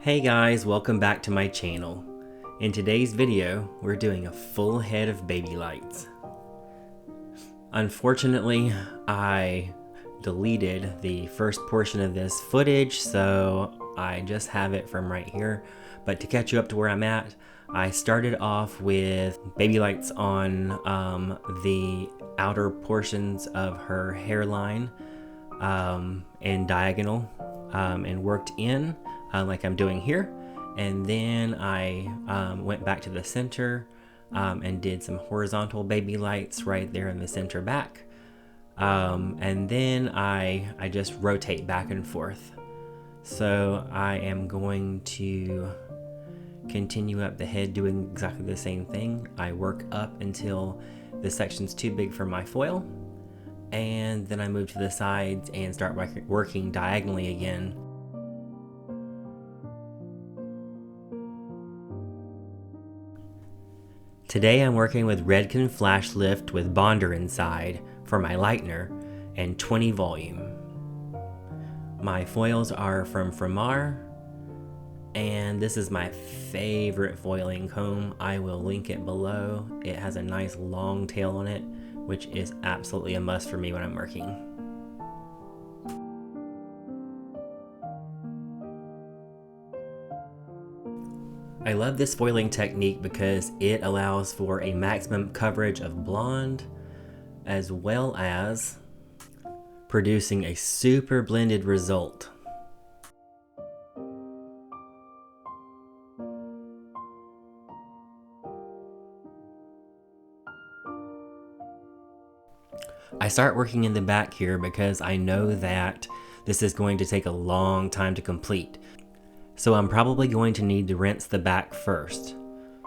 Hey guys, welcome back to my channel. In today's video, we're doing a full head of baby lights. Unfortunately, I deleted the first portion of this footage, so I just have it from right here. But to catch you up to where I'm at, I started off with baby lights on the outer portions of her hairline in diagonal and worked in like I'm doing here. And then I went back to the center and did some horizontal baby lights right there in the center back. And then I just rotate back and forth. So I am going to continue up the head doing exactly the same thing. I work up until the section's too big for my foil, and then I move to the sides and start working diagonally again. Today I'm working with Redken Flashlift with bonder inside for my lightener and 20 volume. My foils are from Framar, and this is my favorite foiling comb. I will link it below. It has a nice long tail on it, which is absolutely a must for me when I'm working. I love this foiling technique because it allows for a maximum coverage of blonde, as well as producing a super blended result. I start working in the back here because I know that this is going to take a long time to complete. So I'm probably going to need to rinse the back first.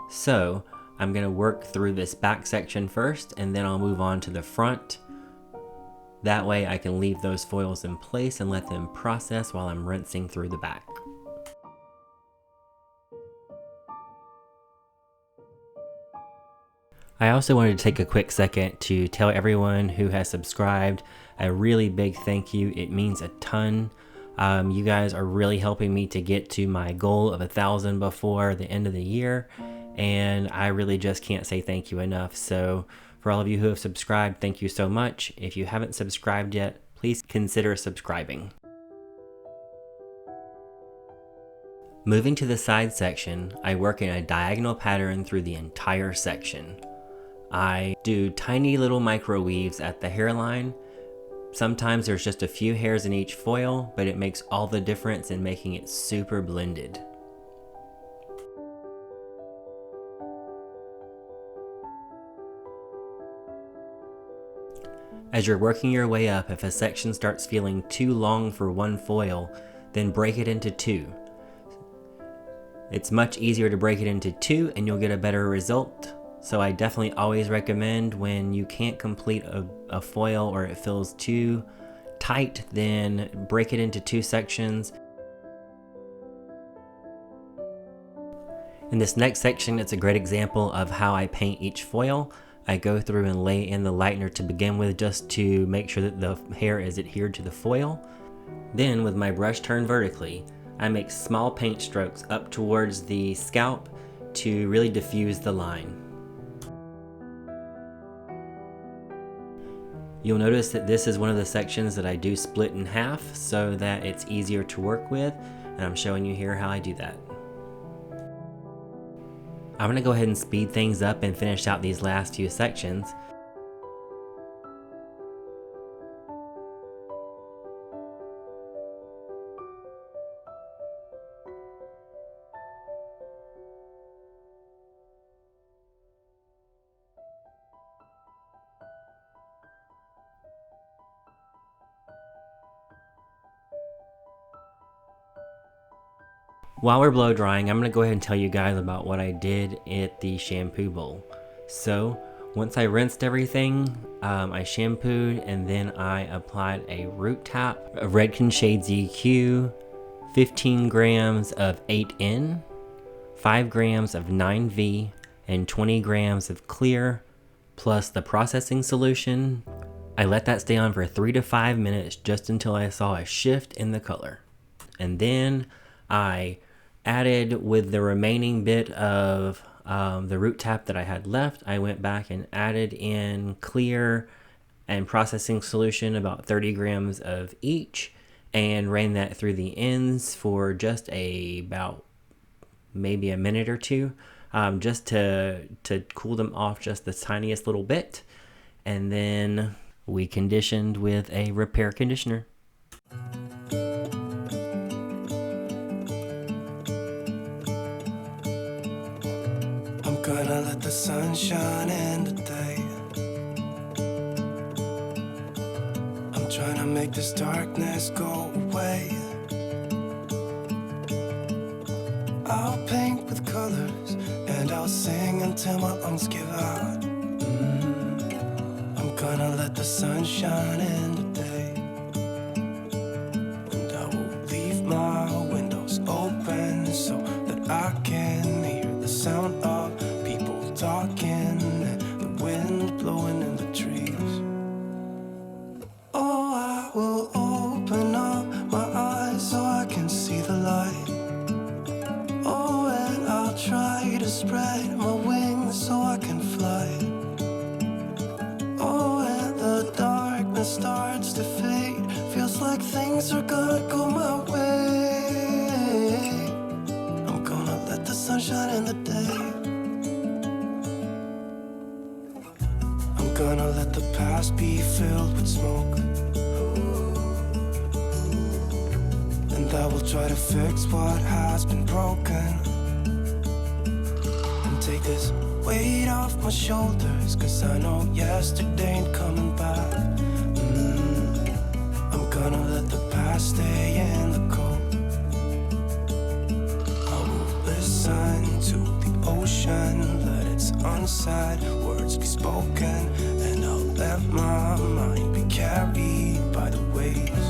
So I'm going to work through this back section first, and then I'll move on to the front. That way I can leave those foils in place and let them process while I'm rinsing through the back. I also wanted to take a quick second to tell everyone who has subscribed a really big thank you. It means a ton. You guys are really helping me to get to my goal of 1,000 before the end of the year, and I really just can't say thank you enough. So for all of you who have subscribed, thank you so much. If you haven't subscribed yet, please consider subscribing. Moving to the side section, I work in a diagonal pattern through the entire section. I do tiny little micro weaves at the hairline. Sometimes there's just a few hairs in each foil, but it makes all the difference in making it super blended. As you're working your way up, if a section starts feeling too long for one foil, then break it into two. It's much easier to break it into two and you'll get a better result. So I definitely always recommend, when you can't complete a foil or it feels too tight, then break it into two sections. In this next section, it's a great example of how I paint each foil. I go through and lay in the lightener to begin with, just to make sure that the hair is adhered to the foil. Then with my brush turned vertically, I make small paint strokes up towards the scalp to really diffuse the line. You'll notice that this is one of the sections that I do split in half so that it's easier to work with, and I'm showing you here how I do that. I'm going to go ahead and speed things up and finish out these last few sections. While we're blow drying, I'm going to go ahead and tell you guys about what I did at the shampoo bowl. So once I rinsed everything, I shampooed, and then I applied a root tap of Redken Shades EQ, 15 grams of 8N, 5 grams of 9V, and 20 grams of clear, plus the processing solution. I let that stay on for 3 to 5 minutes just until I saw a shift in the color. And then I added with the remaining bit of the root tap that I had left. I went back and added in clear and processing solution, about 30 grams of each, and ran that through the ends for just about maybe a minute or two, just to cool them off just the tiniest little bit. And then we conditioned with a repair conditioner. I'm gonna let the sun shine in today. I'm trying to make this darkness go away. I'll paint with colors and I'll sing until my lungs give out. I'm gonna let the sun shine in today. And I will leave my windows open so that I can hear the sound of people talking and the wind blowing in the trees. Oh, I will open up my eyes so I can see the light. Oh, and I'll try to spread my wings so I can fly. Oh, and the darkness starts to fade. Feels like things are gonna go my way. I'm gonna let the sun shine in the day. I'm gonna let the past be filled with smoke. And I will try to fix what has been broken. And take this weight off my shoulders, 'cause I know yesterday ain't coming back. I'm gonna let the past stay in the cold. I will listen to the ocean, let its unsaid words be spoken. And I'll let my mind be carried by the waves.